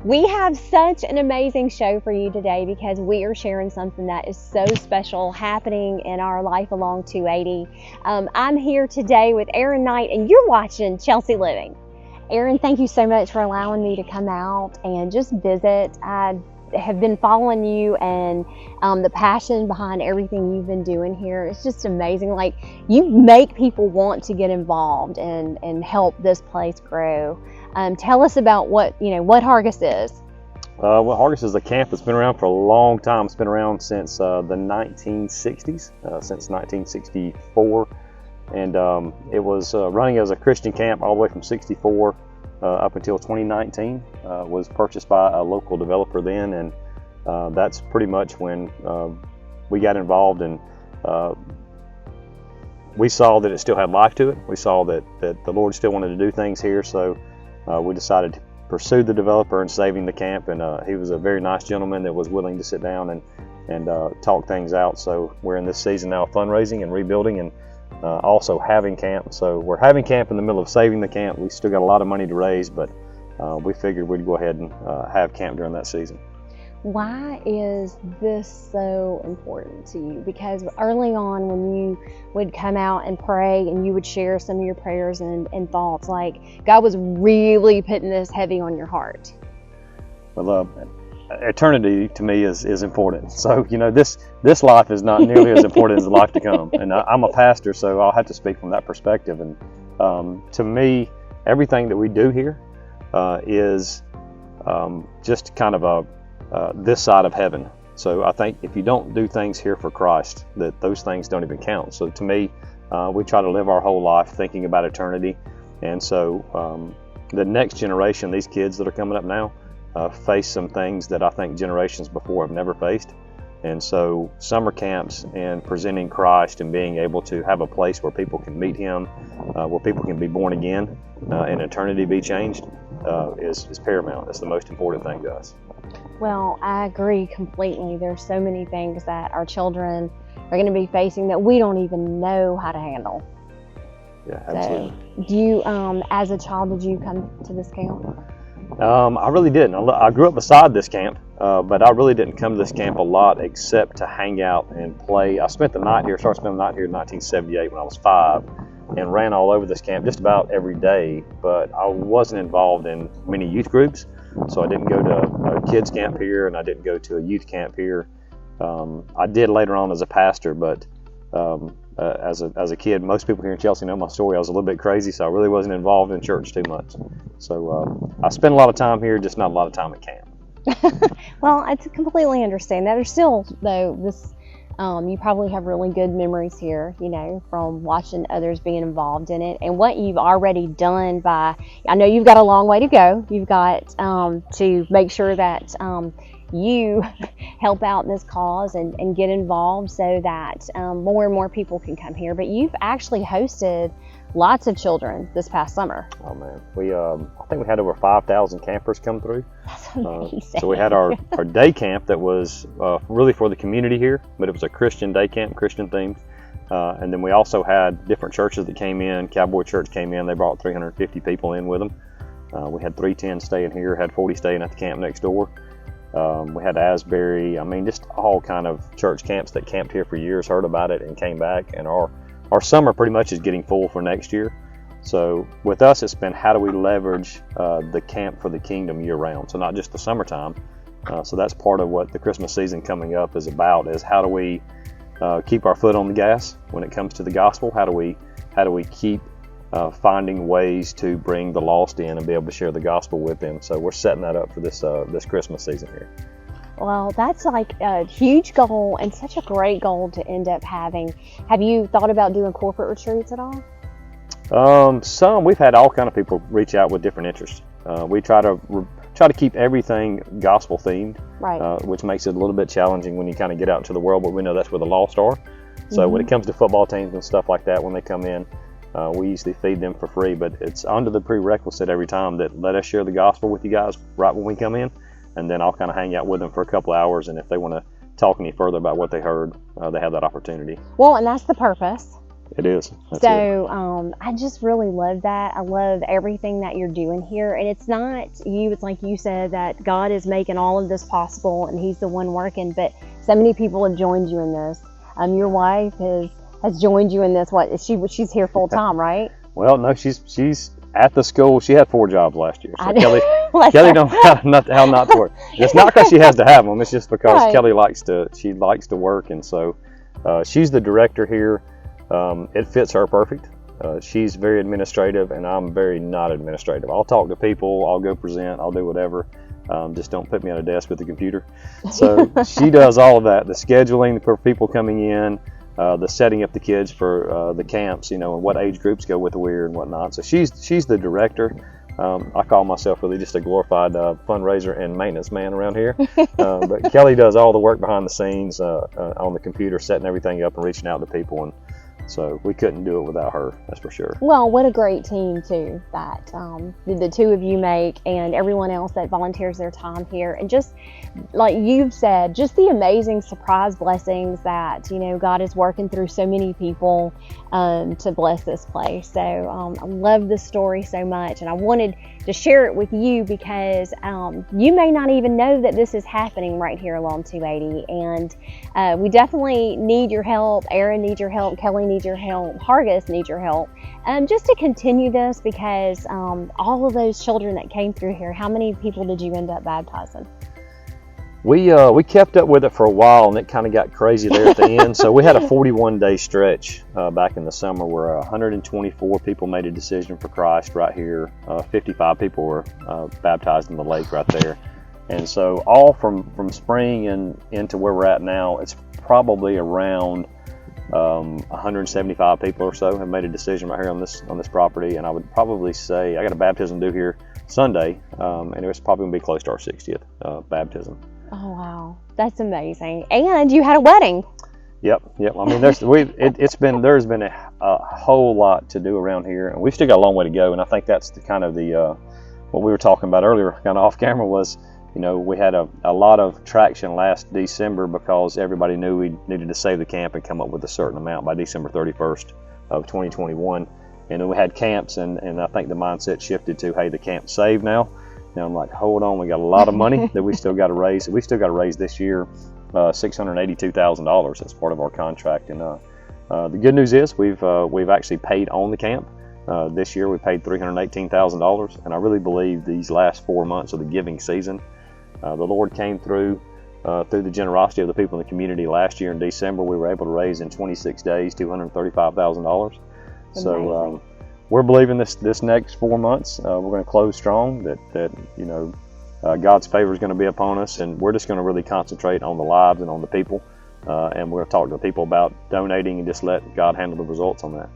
We have such an amazing show for you today because we are sharing something that is so special happening in our Life Along 280. I'm here today with Aaron Knight, and you're watching Chelsea Living. Aaron, thank you so much for allowing me to come out and just visit. I have been following you and the passion behind everything you've been doing here. It's just amazing. Like, you make people want to get involved and help this place grow. Tell us about what Hargis is. Well, Hargis is a camp that's been around for a long time. It's been around since the 1960s, since 1964. And it was running as a Christian camp all the way from 64 up until 2019. Was purchased by a local developer then, and that's pretty much when we got involved, and we saw that it still had life to it. We saw that the Lord still wanted to do things here, so we decided to pursue the developer and saving the camp, and he was a very nice gentleman that was willing to sit down and talk things out. So we're in this season now of fundraising and rebuilding, and also having camp. So we're having camp in the middle of saving the camp. We still got a lot of money to raise, but we figured we'd go ahead and have camp during that season. Why is this so important to you? Because early on, when you would come out and pray and you would share some of your prayers and thoughts, like, God was really putting this heavy on your heart. Well, eternity to me is important. So, this life is not nearly as important as the life to come. And I'm a pastor, so I'll have to speak from that perspective. And to me, everything that we do here is just kind of this side of heaven. So I think if you don't do things here for Christ, that those things don't even count. So to me, we try to live our whole life thinking about eternity. And so the next generation, these kids that are coming up now, face some things that I think generations before have never faced. And so summer camps and presenting Christ and being able to have a place where people can meet Him, where people can be born again and eternity be changed is paramount. It's the most important thing to us. Well, I agree completely. There's so many things that our children are going to be facing that we don't even know how to handle. Yeah, absolutely. So, do you, as a child, did you come to this camp? I really didn't. I grew up beside this camp, but I really didn't come to this camp a lot except to hang out and play. I spent the night here, started spending the night here in 1978 when I was 5, and ran all over this camp just about every day, but I wasn't involved in many youth groups. So I didn't go to a kids camp here, and I didn't go to a youth camp here. I did later on as a pastor, but as a kid, most people here in Chelsea know my story. I was a little bit crazy, so I really wasn't involved in church too much. So I spent a lot of time here, just not a lot of time at camp. Well, I completely understand that. There's still, though, this. You probably have really good memories here, from watching others being involved in it, and what you've already done I know you've got a long way to go. You've got to make sure that you help out in this cause and get involved so that more and more people can come here. But you've actually hosted lots of children this past summer. Oh man, I think we had over 5,000 campers come through. That's amazing. So we had our day camp that was really for the community here, but it was a Christian day camp, Christian themed. And then we also had different churches that came in. Cowboy Church came in. They brought 350 people in with them. We had 310 staying here, had 40 staying at the camp next door. We had Asbury. I mean, just all kind of church camps that camped here for years, heard about it and came back. And our summer pretty much is getting full for next year. So with us, it's been how do we leverage the camp for the kingdom year round? So not just the summertime. So that's part of what the Christmas season coming up is about, is how do we keep our foot on the gas when it comes to the gospel? How do we keep finding ways to bring the lost in and be able to share the gospel with them? So we're setting that up for this Christmas season here. Well, that's like a huge goal and such a great goal to end up having. Have you thought about doing corporate retreats at all? Some. We've had all kind of people reach out with different interests. We try to keep everything gospel themed, right? Which makes it a little bit challenging when you kind of get out into the world, but we know that's where the lost are. So when it comes to football teams and stuff like that, when they come in, we usually feed them for free, but it's under the prerequisite every time that let us share the gospel with you guys right when we come in. And then I'll kind of hang out with them for a couple hours, and if they want to talk any further about what they heard, they have that opportunity. Well, and that's the purpose. It is. That's So I just really love that. I love everything that you're doing here. And it's not you, it's like you said, that God is making all of this possible and He's the one working. But so many people have joined you in this. Your wife has joined you in this. She's here full time, right? Well, no, she's at the school. She had 4 jobs last year. So I know. Kelly don't how not to work. It's not because she has to have them. It's just because Right. Kelly likes to work, and so she's the director here. It fits her perfect. She's very administrative, and I'm very not administrative. I'll talk to people. I'll go present. I'll do whatever. Just don't put me on a desk with a computer. So she does all of that. The scheduling for people coming in. The setting up the kids for the camps, and what age groups go with where and whatnot. So she's the director. I call myself really just a glorified fundraiser and maintenance man around here. But Kelly does all the work behind the scenes on the computer, setting everything up and reaching out to people. And so we couldn't do it without her, that's for sure. Well, what a great team, too, that the two of you make, and everyone else that volunteers their time here. And just like you've said, just the amazing surprise blessings that, God is working through so many people to bless this place. So I love this story so much, and I wanted to share it with you because you may not even know that this is happening right here along 280. And we definitely need your help. Aaron needs your help. Kelly needs your help. Hargis needs your help. Just to continue this, because all of those children that came through here, how many people did you end up baptizing? We kept up with it for a while, and it kind of got crazy there at the end. So we had a 41-day stretch back in the summer where 124 people made a decision for Christ right here. 55 people were baptized in the lake right there. And so all from spring and into where we're at now, it's probably around 175 people or so have made a decision right here on this property. And I would probably say I got a baptism due here Sunday, and it's probably going to be close to our 60th baptism. Oh, wow. That's amazing. And you had a wedding. Yep. I mean, there's been a whole lot to do around here, and we've still got a long way to go. And I think that's the kind of what we were talking about earlier, kind of off camera, was we had a lot of traction last December because everybody knew we needed to save the camp and come up with a certain amount by December 31st of 2021. And then we had camps, and I think the mindset shifted to, hey, the camp's saved now. And I'm like, hold on, we got a lot of money that we still got to raise. We still got to raise this year $682,000. That's part of our contract. And the good news is we've actually paid on the camp. This year we paid $318,000, and I really believe these last 4 months of the giving season, the Lord came through the generosity of the people in the community. Last year in December, we were able to raise in 26 days $235,000. So we're believing this next 4 months we're going to close strong. That God's favor is going to be upon us, and we're just going to really concentrate on the lives and on the people, and we're going to talk to the people about donating and just let God handle the results on that.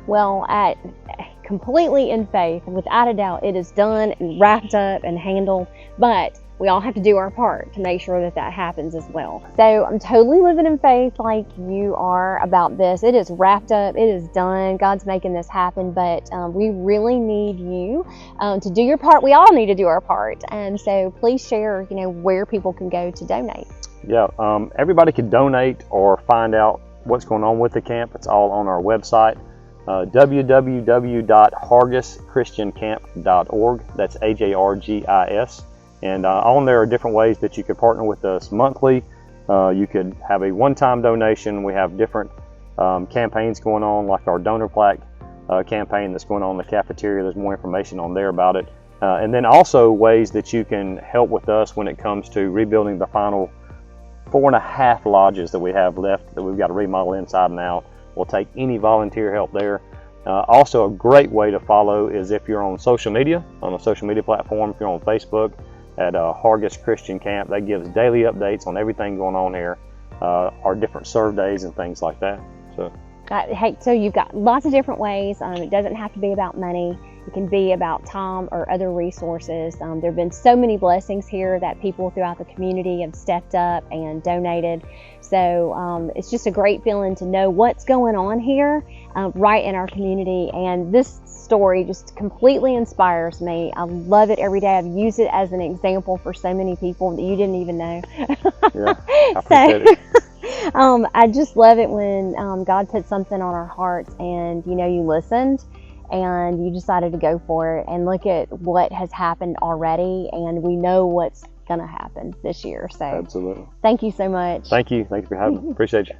Well, completely in faith, without a doubt, it is done and wrapped up and handled, but we all have to do our part to make sure that happens as well. So I'm totally living in faith like you are about this. It is wrapped up. It is done. God's making this happen, but we really need you to do your part. We all need to do our part. And so please share, where people can go to donate. Yeah, everybody can donate or find out what's going on with the camp. It's all on our website, www.hargischristiancamp.org. That's HARGIS. And on there are different ways that you could partner with us monthly. You could have a one-time donation. We have different campaigns going on, like our donor plaque campaign that's going on in the cafeteria. There's more information on there about it. And then also ways that you can help with us when it comes to rebuilding the final 4.5 lodges that we have left that we've got to remodel inside and out. We'll take any volunteer help there. Also, a great way to follow is if you're on social media, on a social media platform. If you're on Facebook at Hargis Christian Camp, that gives daily updates on everything going on here, our different serve days and things like that. So you've got lots of different ways. It doesn't have to be about money. It can be about time or other resources. There have been so many blessings here that people throughout the community have stepped up and donated. So it's just a great feeling to know what's going on here right in our community. And this story just completely inspires me. I love it every day. I've used it as an example for so many people that you didn't even know. Yeah, I appreciate it. I just love it when God puts something on our hearts and, you know, you listened and you decided to go for it, and look at what has happened already, and we know what's going to happen this year. So Absolutely. thank you so much. Thank you. Thank you for having me. Appreciate you.